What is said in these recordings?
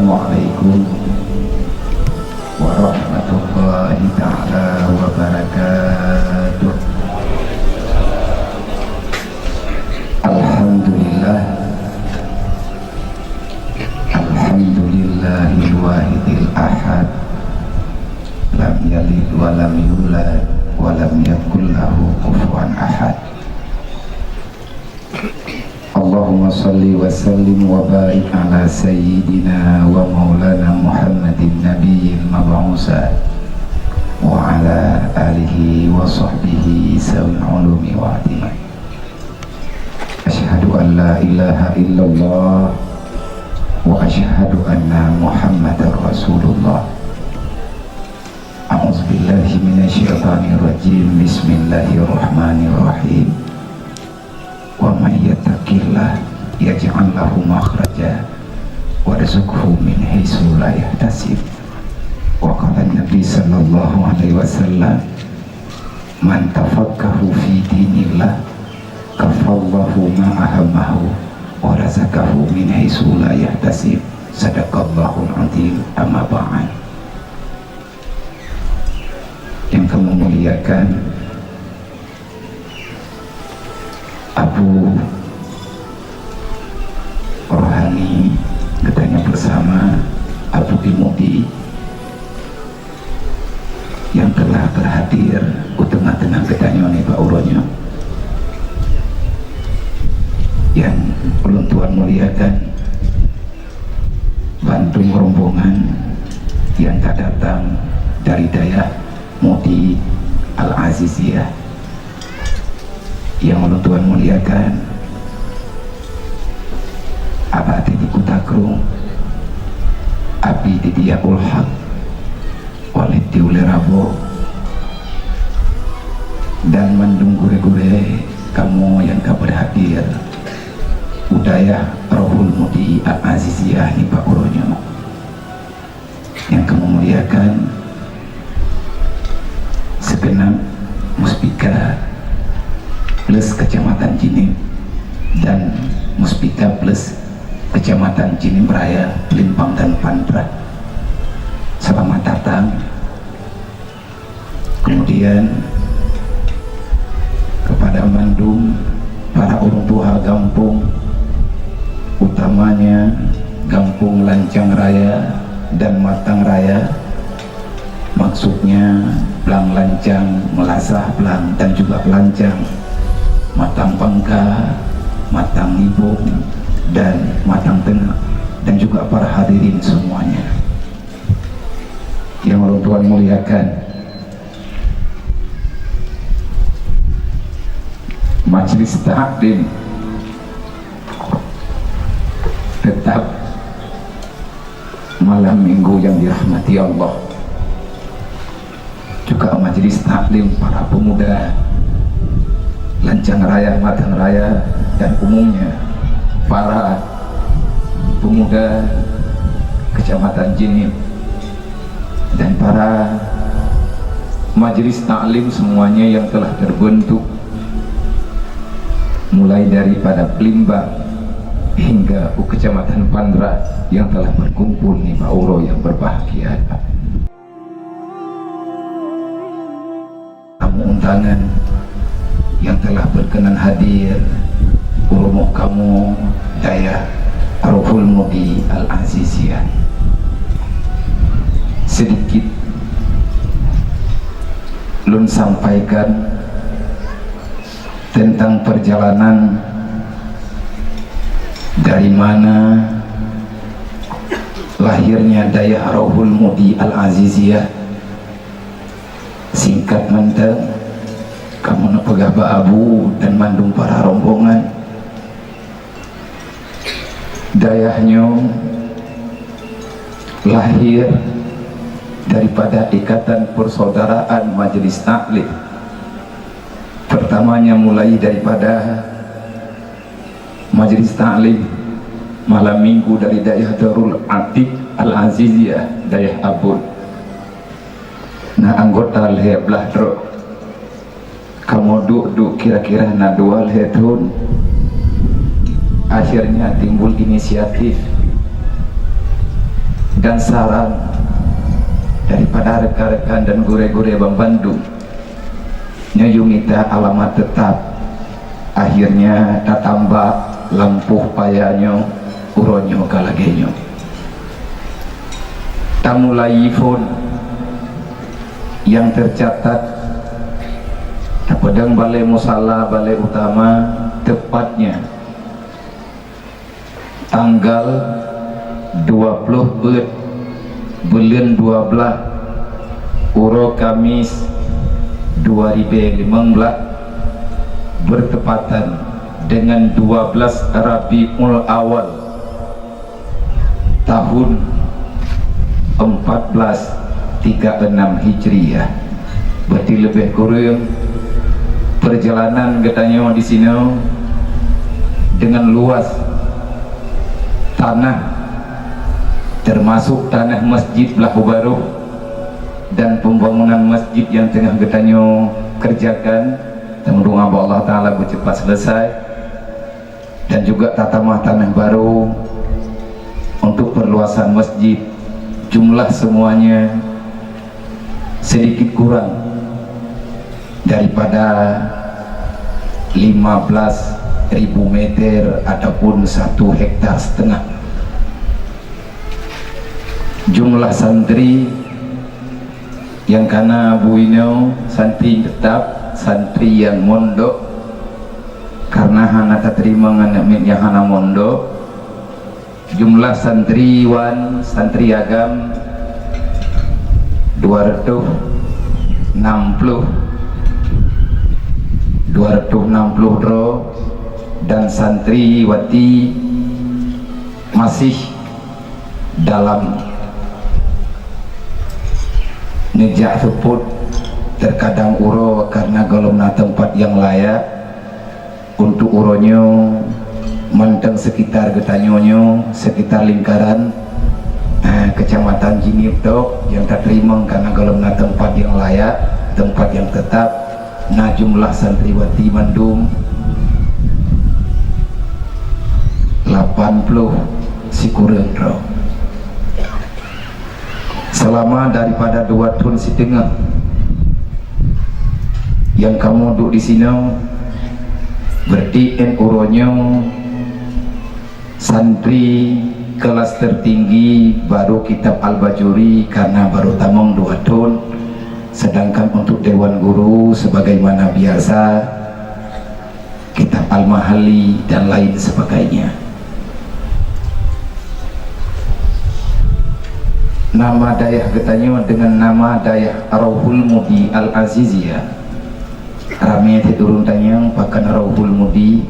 Assalamualaikum warahmatullahi ta'ala wabarakatuh. Alhamdulillah, alhamdulillahil wahidil ahad, lam yalid wa lam yulad wa lam yakul lahu kufuwan ahad. Allahumma salli wa sallim wa barik ala sayyidina wa maulana Muhammadin nabiyil mab'usa wa ala alihi wa sahbihi sawil ulumi wa atimah. Asyhadu an la ilaha illallah wa asyhadu anna Muhammadar Rasulullah. A'udzu billahi minasyaitonir rajim. Bismillahirrahmanirrahim. Wa may yattaqillah yaj'al lahu makhraja wa yarzuqhu min haitsu la yahtasib. Wa qala Nabi sallallahu alaihi wasallam, man tafakkahu fi dinillah kafallahu ma ahammahu wa razaqahu min haitsu la yahtasib. Sadaqallahul azim. Amma ba'd. Yang kami muliakan Abu Rohani, katanya bersama Abu Imudi yang telah berhadir di tengah-tengah katanya nih Pak Uronyo, yang ulun Tuhan muliakan Bandung rombongan yang tak datang dari daerah Mudi Al-Aziziyah, yang ulun Tuhan muliakan abadi di Kutakrung, abdi di Diakul Haq, walid di Ulerabo, dan mendung gure-gure kamu yang gak berhadir budaya Rohul Mudi Al-Aziziyah ini Pak Uronyo, yang kamu muliakan segenap Muspika plus Kecamatan Cinim dan Muspika plus Kecamatan Cinim Raya, Limpang dan Pandra, selamat datang. Kemudian kepada Bandung, para orang tua kampung, utamanya Kampung Lancang Raya dan Matang Raya, maksudnya Belang Lancang, Melasah Belang dan juga Pelancang, Matang Pangka, Matang Ibung dan Matang Tengah, dan juga para hadirin semuanya yang Allah Tuhan muliakan. Majelis Taklim tetap malam minggu yang dirahmati Allah, juga majelis taklim para pemuda Lancang Raya, Matang Raya, dan umumnya para pemuda Kecamatan Cinim dan para majelis taklim semuanya yang telah terbentuk mulai daripada Blimbang hingga Kecamatan Pandra yang telah berkumpul nih Pak Uro yang berbahagia. Tamu undangan yang telah berkenan hadir, urumo kamu daya Rohul Mudi Al-Aziziyah, sedikit lun sampaikan tentang perjalanan dari mana lahirnya daya Rohul Mudi Al-Aziziyah. Singkat menteng, kamu nepegah Abu dan mandung para rombongan, dayahnya lahir daripada ikatan persaudaraan majelis taklim. Pertamanya mulai daripada majelis taklim malam minggu dari dayah Darul Atik Al-Aziziyah, dayah Abun. Nah anggota leblah tro kamu duk kira-kira na dual hetun, akhirnya timbul inisiatif dan saran daripada rekan-rekan dan gure-gure Bandung nyayumita alamat tetap. Akhirnya tatambah lampuh payanyo uronyo kalagenyo tamulai phone yang tercatat pedang balai musala balai utama tepatnya tanggal 20 bulan 12 Uro Kamis 2015 bertepatan dengan 12 Rabiul Awal tahun 1436 Hijriah. Berarti lebih kurang perjalanan katanya di sini dengan luas tanah termasuk tanah Masjid Belahu Baru dan pembangunan masjid yang tengah katanya kerjakan. Teman-teman Allah Ta'ala bercepat selesai, dan juga tatamah tanah baru untuk perluasan masjid. Jumlah semuanya sedikit kurang daripada 15.000 meter ataupun 1,5 hektar. Jumlah santri yang kana buino santri tetap, santri yang mondok karena hana terima nganamin yang hana mondok. Jumlah santriwan santri agam 260 roh, dan santriwati masih dalam ngejak support. Terkadang uro karena golongna tempat yang layak untuk uronyo menteng sekitar getanyonyo, sekitar lingkaran kecamatan Jiniptok yang terima karena golongna tempat yang layak, tempat yang tetap. Nah, jumlah santriwati Bandung 80 si kurang roh. Selama daripada 2 tahun setengah yang kamu duduk di sini, berarti uronyo santri kelas tertinggi baru kitab Al-Bajuri karena baru tamang 2 tahun. Sedangkan untuk Dewan Guru sebagaimana biasa kitab Al-Mahali dan lain sebagainya. Nama dayah katanya dengan nama dayah Rauhul Mudi Al-Aziziyah. Rame turun tanyang pakan Rauhul Mudi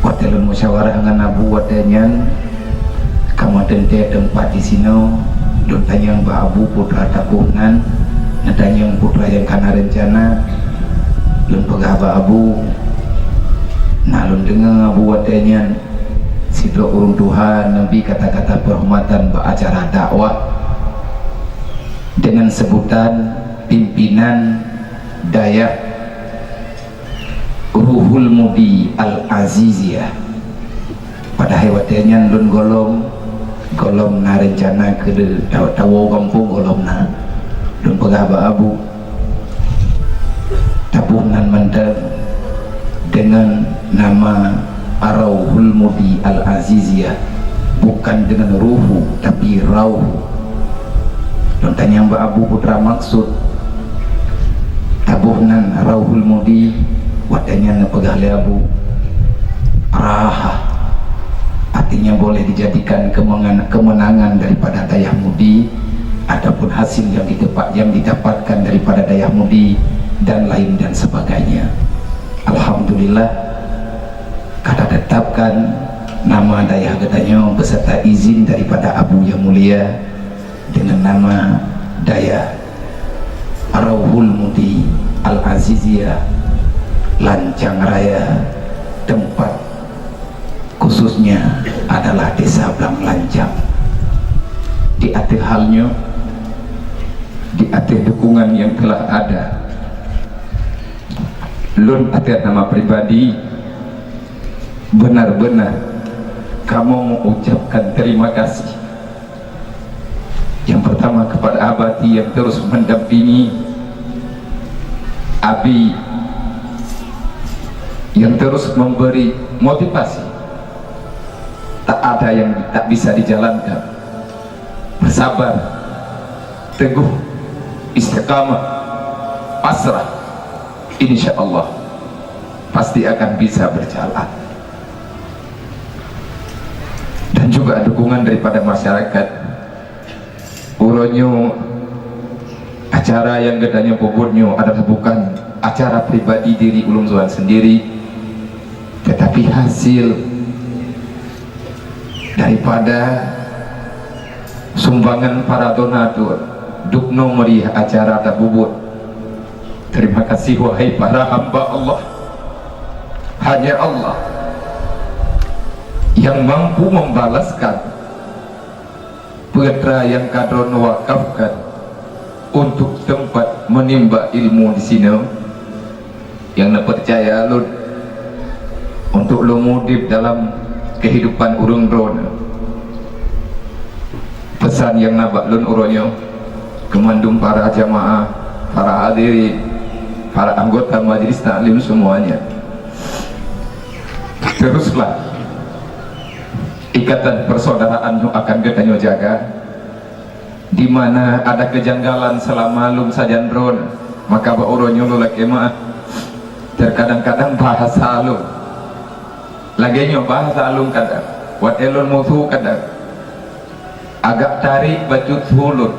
hotelun musyawarah dengan Abu wadanyan kamu tente tempat di sini dun tanyang Ba Abu putra tabunan nadanyang putra yang kana rencana lun pegah Ba Abu nah lun dengar Abu wadanyan sidro urung Tuhan Nabi kata-kata penghormatan beracara dakwah dengan sebutan pimpinan dayah Ruhul Mudi Al-Aziziyah. Pada hewatannya lun golong na rencana ke tawo kampung golong na lun pegah Ba Abu tabunan menteng dengan nama Rauhul Mudi Al-Aziziyah, bukan dengan ruhu tapi rauh. Dan tanya Mbak Abu putra maksud tabuhnan Rauhul Mudi wadanya nepegah le Abu raha, artinya boleh dijadikan kemenangan daripada dayah Mudi ataupun hasil yang didapatkan daripada dayah Mudi dan lain dan sebagainya. Alhamdulillah kata tetapkan nama dayah katanya beserta izin daripada Abu yang mulia dengan nama dayah Rauhul Mudi Al-Aziziyah Lancang Raya. Tempat khususnya adalah desa Blang Lancang. Di akhir halnya, di akhir dukungan yang telah ada, lun akhir nama pribadi benar-benar kamu mengucapkan terima kasih Pertama kepada Abati yang terus mendampingi, Abi yang terus memberi motivasi. Tak ada yang tak bisa dijalankan. Bersabar, teguh, istiqamah, pasrah, insya Allah pasti akan bisa berjalan. Dan juga dukungan daripada masyarakat. Uronyo, acara yang gedanya bobotnya adalah bukan acara pribadi diri Ulum Zuan sendiri, tetapi hasil daripada sumbangan para donatur dukno meriah acara tabubut. Terima kasih wahai para hamba Allah. Hanya Allah yang mampu membalaskan putra yang kadron wakafkan untuk tempat menimba ilmu di sini, yang nak percaya lun untuk lu mudib dalam kehidupan urung drone. Pesan yang nabak lun uronyo kemandung para jamaah, para hadirin, para anggota majelis taklim semuanya, teruslah ikatan persaudaraan yang akan kita jaga. Di mana ada kejanggalan selama lum sajan drone, maka bauronyo lu lagi mah terkadang-kadang bahasa lu lagi nyo bahasa alum kadang wat elon mutu kadang agak tarik bacut hulur,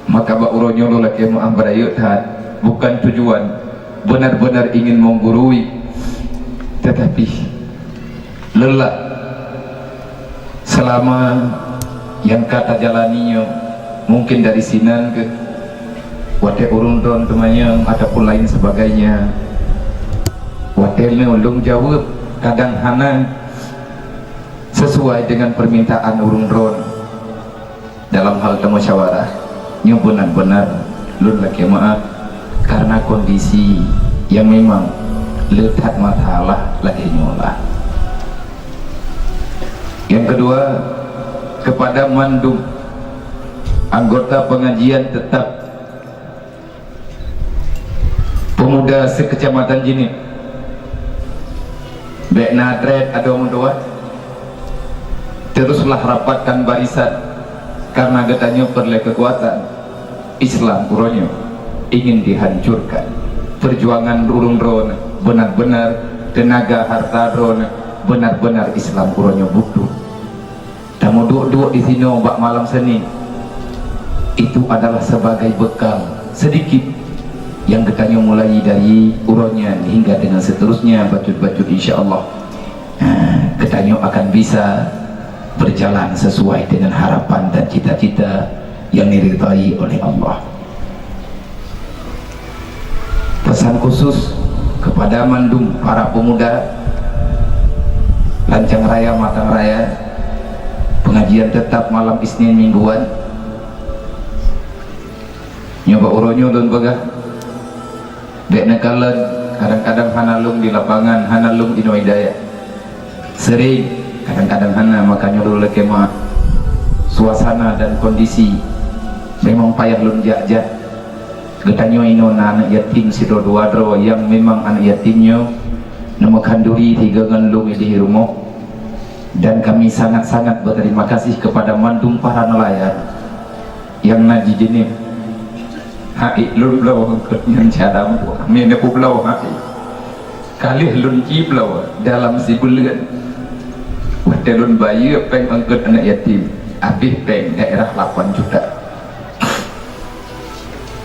maka bauronyo lu lagi mah ambarayut hat bukan tujuan benar-benar ingin menggurui, tetapi lelah selama yang kata jalaninya mungkin dari sinan ke wate urung don temannya ataupun lain sebagainya. Watelnya ulung jawab kadang hana sesuai dengan permintaan urung don dalam hal musyawarah nya benar-benar lun laki maaf karena kondisi yang memang letak masalah lagi nyolah. Yang kedua, kepada mandum anggota pengajian tetap pemuda sekecamatan Jini, baik natret ada mendoa, teruslah rapatkan barisan karena katanya perlu kekuatan Islam uronyo ingin dihancurkan. Perjuangan urung drone benar-benar tenaga harta drone benar-benar Islam uronyo butuh. Kamu duduk di sini ombak malam seni itu adalah sebagai bekal sedikit yang katanya mulai dari uronnya hingga dengan seterusnya bacut-bacut insya Allah katanya akan bisa berjalan sesuai dengan harapan dan cita-cita yang diridhai oleh Allah. Pesan khusus kepada mandum para pemuda Lancang Raya Matang Raya, pengajian tetap malam Isnin mingguan nyoba uronyo dan bagah dek nekalan kadang-kadang hanalung di lapangan, hanalung di Noidaya sering kadang-kadang hana, makanya dulu kemah suasana dan kondisi memang payah lun jajah getanyo ino anak yatim si dodo yang memang anak yatimnya namakan duri tiga ngelung di rumah. Dan kami sangat-sangat berterima kasih kepada mandum para nelayan yang naji jenis hai lun blau yang cadam kami ne blau hai kali lun blau dalam si bulan waktu lun bayi peng angkat anak yatim habis peng daerah 8 juta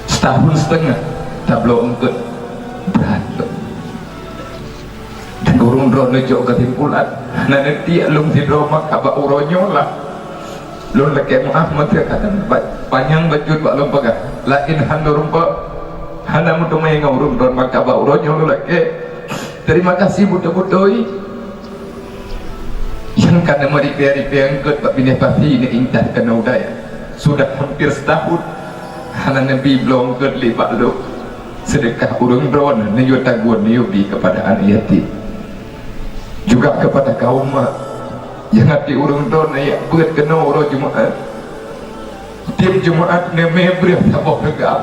setahun setengah tak belum angkat berat dan urung drone jauh kesimpulan nanti lung tidur maka bak uronyo lah lun laki maaf mati kata panjang bajut bak lung pegah lain handur rumpa hana mutu mai ngurung drone maka bak uronyo lu laki. Terima kasih budak-budoi yang karena meripia-ripia angkut bak bini pasti ini indah kena udaya sudah hampir setahun hana nabi belum angkut lipat lu sedekah urung drone niyo taguan niyo bi kepada anak yatim juga kepada kaum yang hati urung drone ya buat kena urung Jumaat Tim Jumaat ni memberi tabah tegak.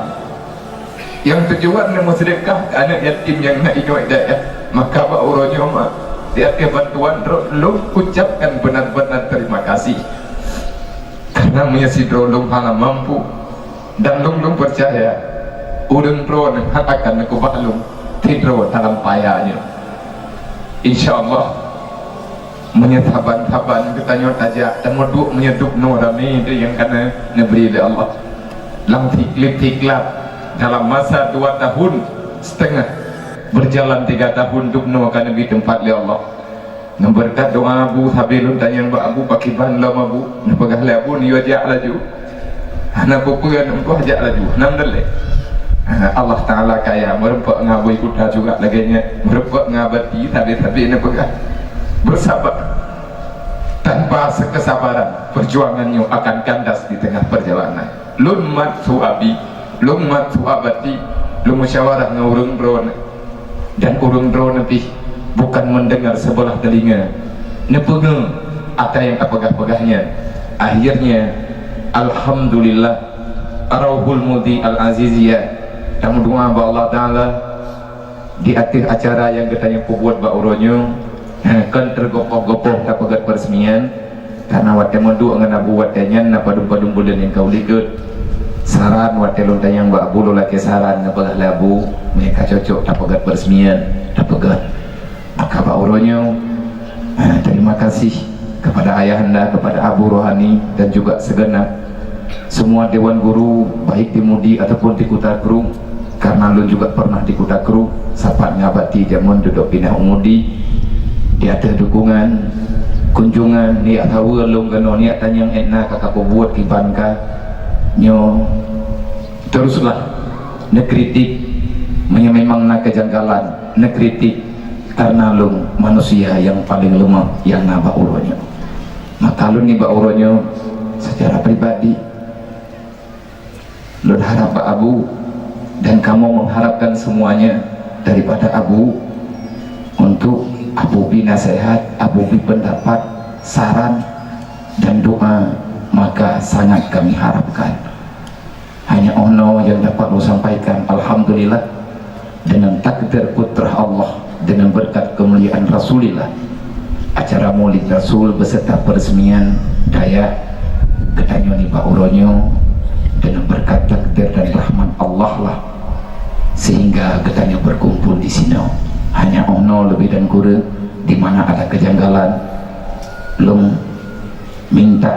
Yang tujuan ni sedekah ke anak yatim yang nak ingat hidayah. Maka Pak Uronyo mak dia bantuan lu ucapkan benar-benar terima kasih. Karena menyesi drolong hala mampu dan lung percaya urun drone akan aku baklum tidro dalam payahnya. InsyaAllah menyataban-taban ketanya tajak dan meduk menyeduk nurami itu yang kena neberi oleh Allah. Lang tiklip-tiklap dalam masa 2 tahun setengah berjalan 3 tahun dubno akan di tempat oleh Allah. Berkat doa abu habilun tanya abu pakiban lam abu napagah abu ni wajak laju hana pupuan empu ajak laju namdallah. Allah Ta'ala kaya merempak ngabui kuda juga laginya merempak ngabati tapi napagah bersabar. Tanpa kesabaran perjuangannya akan kandas di tengah perjalanan. Lummat suabi lummat suabati lu musyawarah ngurung drone dan urung drone lebih bukan mendengar sebelah telinga nepege apa yang apegah-pegahnya. Akhirnya alhamdulillah Arauhul Mudi Al-Aziziyah dan doa Allah Ta'ala di akhir acara yang kita yang buat Pak Uronyo kan tergopoh-gopoh tak pegat peresmian karena wate mendu dengan abu watenya napa padum bulan yang kau likut saran wate lonta yang Mbak Abu laki saran napa labu mereka cocok tak pegat peresmian tak pegat. Maka Pak Uronyo terima kasih kepada ayahanda, kepada Abu Rohani dan juga segenap semua dewan guru baik di Mudi ataupun di Kutakru, karena lu juga pernah di Kutakru sapat ngabati jamun duduk pindah Mudi. Dia ada dukungan kunjungan ni tahu lu gano ni tanya enak kakak buat kibanka nyo teruslah nekritik memang nak kejanggalan nekritik karena lu manusia yang paling lemah yang nak Pak Uronyo. Maka lu ni Pak Uronyo secara pribadi lu harap Pak Abu dan kamu mengharapkan semuanya daripada Abu untuk Abu bi nasihat, Abu bi pendapat, saran dan doa, maka sangat kami harapkan. Hanya ono yang dapat lu sampaikan. Alhamdulillah dengan takdir putra Allah, dengan berkat kemuliaan Rasulillah, acara Maulid Rasul beserta peresmian daya Ketanyoni Pak Uronyo dengan berkat takdir dan rahmat Allah lah sehingga Ketanyo berkumpul di sini. Hanya ono lebih dan kurang di mana ada kejanggalan lung minta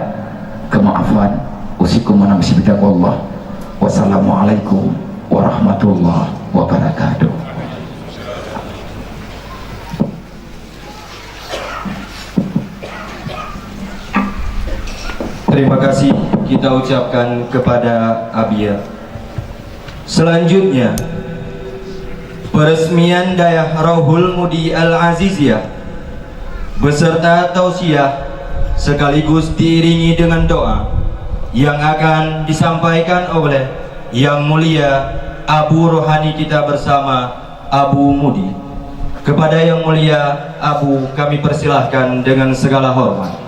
kemaafan. Usikum wa nafsi bitaqwallah. Wassalamualaikum warahmatullahi wabarakatuh. Terima kasih kita ucapkan kepada Abia. Selanjutnya peresmian Dayah Rauhul Mudi Al-Aziziyah beserta tausiah sekaligus diiringi dengan doa yang akan disampaikan oleh Yang Mulia Abu Rohani kita bersama Abu Mudi. Kepada Yang Mulia Abu kami persilahkan dengan segala hormat.